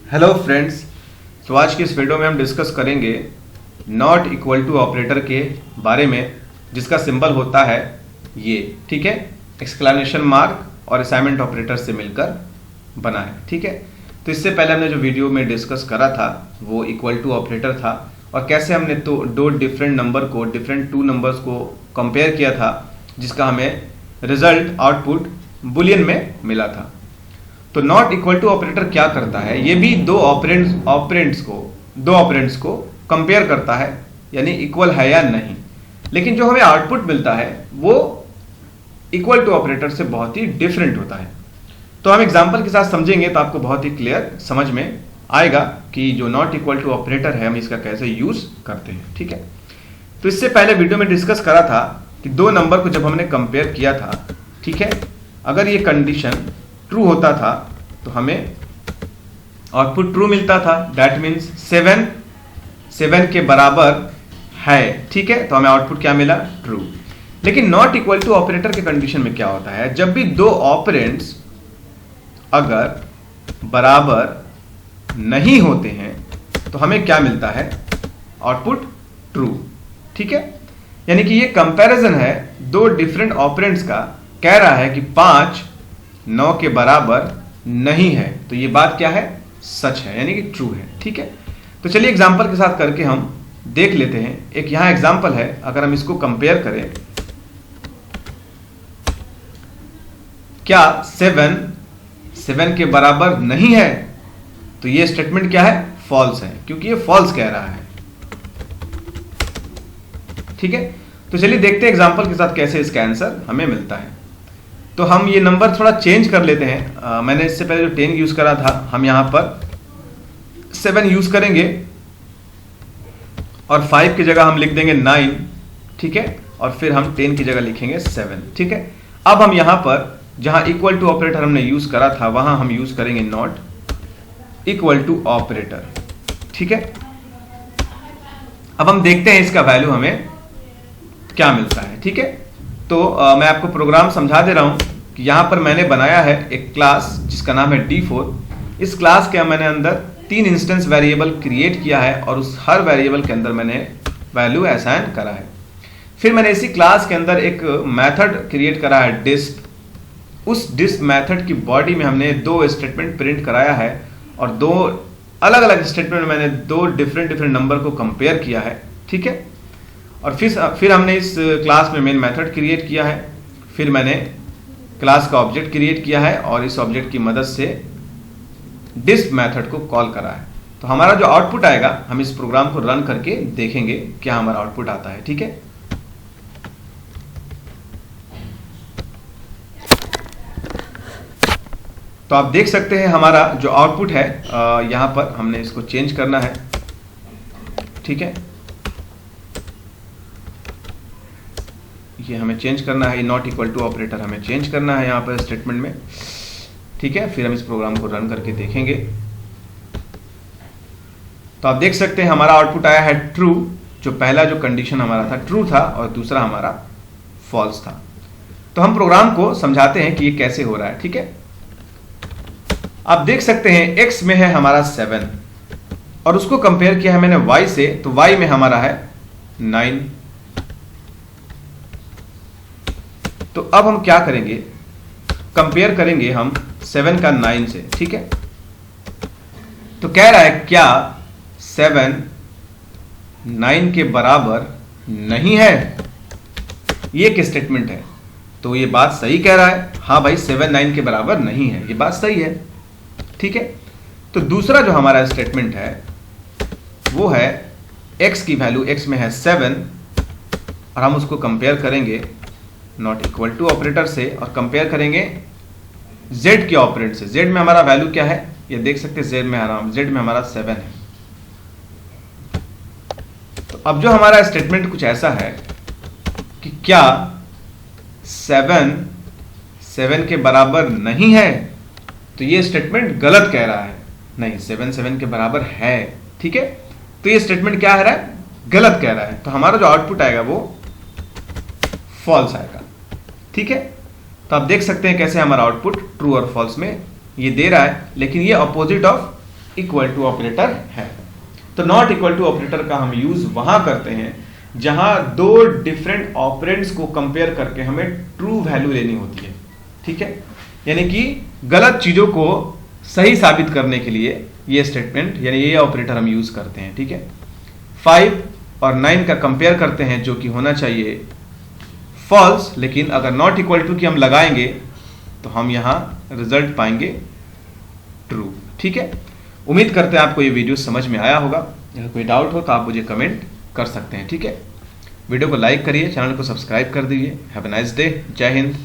Hello friends. तो आज की इस वीडियो में हम डिस्कस करेंगे नॉट इक्वल टू ऑपरेटर के बारे में, जिसका सिंबल होता है ये, ठीक है, एक्सक्लेमेशन मार्क और असाइनमेंट ऑपरेटर से मिलकर बना है, ठीक है। तो इससे पहले हमने जो वीडियो में डिस्कस करा था वो इक्वल टू ऑपरेटर था और कैसे हमने तो दो डिफरेंट नंबर को, डिफरेंट टू नंबर्स को कंपेयर किया था, जिसका हमें रिजल्ट आउटपुट बुलियन में मिला था। तो नॉट इक्वल टू ऑपरेटर क्या करता है, ये भी दो ऑपरेंड्स को कंपेयर करता है, यानी इक्वल है या नहीं। लेकिन जो हमें आउटपुट मिलता है वो इक्वल टू ऑपरेटर से बहुत ही डिफरेंट होता है। तो हम एग्जांपल के साथ समझेंगे तो आपको बहुत ही क्लियर समझ में आएगा कि जो नॉट इक्वल टू ऑपरेटर है हम इसका कैसे यूज करते हैं, ठीक है। तो इससे पहले वीडियो में डिस्कस करा था कि दो नंबर को जब हमने कंपेयर किया था, ठीक है, अगर ये कंडीशन ट्रू होता था तो हमें आउटपुट ट्रू मिलता था। दैट मीन्स 7 के बराबर है, ठीक है, तो हमें आउटपुट क्या मिला, ट्रू। लेकिन नॉट इक्वल टू ऑपरेटर के कंडीशन में क्या होता है, जब भी दो ऑपरेंड्स अगर बराबर नहीं होते हैं तो हमें क्या मिलता है, आउटपुट ट्रू, ठीक है। यानी कि ये कंपैरिजन है दो डिफरेंट ऑपरेंड्स का, कह रहा है कि 5 9 के बराबर नहीं है, तो ये बात क्या है, सच है, यानी कि ट्रू है, ठीक है। तो चलिए एग्जांपल के साथ करके हम देख लेते हैं। एक यहां एग्जांपल है, अगर हम इसको कंपेयर करें, क्या 7 के बराबर नहीं है, तो ये स्टेटमेंट क्या है, फॉल्स है, क्योंकि ये फॉल्स कह रहा है, ठीक है। तो चलिए देखते हैं एग्जांपल के साथ कैसे इसका आंसर हमें मिलता है। तो हम ये नंबर थोड़ा चेंज कर लेते हैं। मैंने इससे पहले जो 10 यूज करा था, हम यहां पर 7 यूज करेंगे और 5 की जगह हम लिख देंगे 9, ठीक है, और फिर हम 10 की जगह लिखेंगे 7, ठीक है। अब हम यहां पर जहां इक्वल टू ऑपरेटर हमने यूज करा था वहां हम यूज करेंगे नॉट इक्वल टू ऑपरेटर, ठीक है। अब हम देखते हैं इसका वैल्यू हमें क्या मिलता है, ठीक है। तो मैं आपको प्रोग्राम समझा दे रहा हूं कि यहां पर मैंने बनाया है एक क्लास जिसका नाम है D4। इस क्लास के मैंने अंदर 3 इंस्टेंस वेरिएबल क्रिएट किया है और उस हर वेरिएबल के अंदर मैंने वैल्यू असाइन करा है। फिर मैंने इसी क्लास के अंदर एक मेथड क्रिएट करा है डिस्प। उस डिस्प मेथड की बॉडी में हमने 2 स्टेटमेंट प्रिंट कराया है और 2 अलग अलग स्टेटमेंट में मैंने 2 डिफरेंट नंबर को कंपेयर किया है, ठीक है। और फिर हमने इस क्लास में मेन मेथड क्रिएट किया है, फिर मैंने क्लास का ऑब्जेक्ट क्रिएट किया है और इस ऑब्जेक्ट की मदद से डिस्प मेथड को कॉल करा है। तो हमारा जो आउटपुट आएगा, हम इस प्रोग्राम को रन करके देखेंगे क्या हमारा आउटपुट आता है, ठीक है। तो आप देख सकते हैं हमारा जो आउटपुट है, यहां पर हमने इसको चेंज करना है, ठीक है। ये हमें चेंज करना है, नॉट इक्वल टू ऑपरेटर हमें चेंज करना है यहाँ पर स्टेटमेंट में, ठीक है। फिर हम इस प्रोग्राम को रन करके देखेंगे। तो आप देख सकते हैं हमारा आउटपुट आया है ट्रू। जो पहला जो कंडीशन हमारा था ट्रू था और दूसरा हमारा फॉल्स था। तो हम प्रोग्राम को समझाते हैं कि ये कैसे हो रहा है, ठीक है। आप देख सकते हैं x में है हमारा 7 और उसको कंपेयर किया है मैंने y से, तो y में हमारा है 9। तो अब हम क्या करेंगे, कंपेयर करेंगे हम 7 का 9 से, ठीक है। तो कह रहा है क्या 7 9 के बराबर नहीं है, ये एक स्टेटमेंट है। तो ये बात सही कह रहा है, हाँ भाई 7 9 के बराबर नहीं है, ये बात सही है, ठीक है। तो दूसरा जो हमारा स्टेटमेंट है वो है x की वैल्यू, x में है 7 और हम उसको कंपेयर करेंगे नॉट इक्वल टू ऑपरेटर से और कंपेयर करेंगे z के ऑपरेंड से। z में हमारा वैल्यू क्या है, ये देख सकते हैं, z में हमारा 7 है। तो अब जो हमारा स्टेटमेंट कुछ ऐसा है कि क्या 7 के बराबर नहीं है, तो ये स्टेटमेंट गलत कह रहा है, नहीं 7 के बराबर है, ठीक है। तो ये स्टेटमेंट क्या है रहा है, गलत कह रहा है। तो हमारा जो आउटपुट आएगा वो फॉल्स आएगा, ठीक है। तो आप देख सकते हैं कैसे हमारा आउटपुट ट्रू और फॉल्स में ये दे रहा है, लेकिन ये opposite of equal to operator है। तो नॉट इक्वल टू ऑपरेटर का हम यूज वहां करते हैं जहां दो डिफरेंट ऑपरेंड्स को कंपेयर करके हमें ट्रू वैल्यू लेनी होती है, ठीक है। यानी कि गलत चीजों को सही साबित करने के लिए ये स्टेटमेंट यानी ये ऑपरेटर हम यूज करते हैं, ठीक है। 5 और 9 का कंपेयर करते हैं जो कि होना चाहिए फॉल्स, लेकिन अगर नॉट इक्वल टू की हम लगाएंगे तो हम यहां रिजल्ट पाएंगे ट्रू, ठीक है। उम्मीद करते हैं आपको ये वीडियो समझ में आया होगा। अगर कोई डाउट हो तो आप मुझे कमेंट कर सकते हैं, ठीक है। वीडियो को लाइक करिए, चैनल को सब्सक्राइब कर दीजिए। Have a nice day. जय हिंद।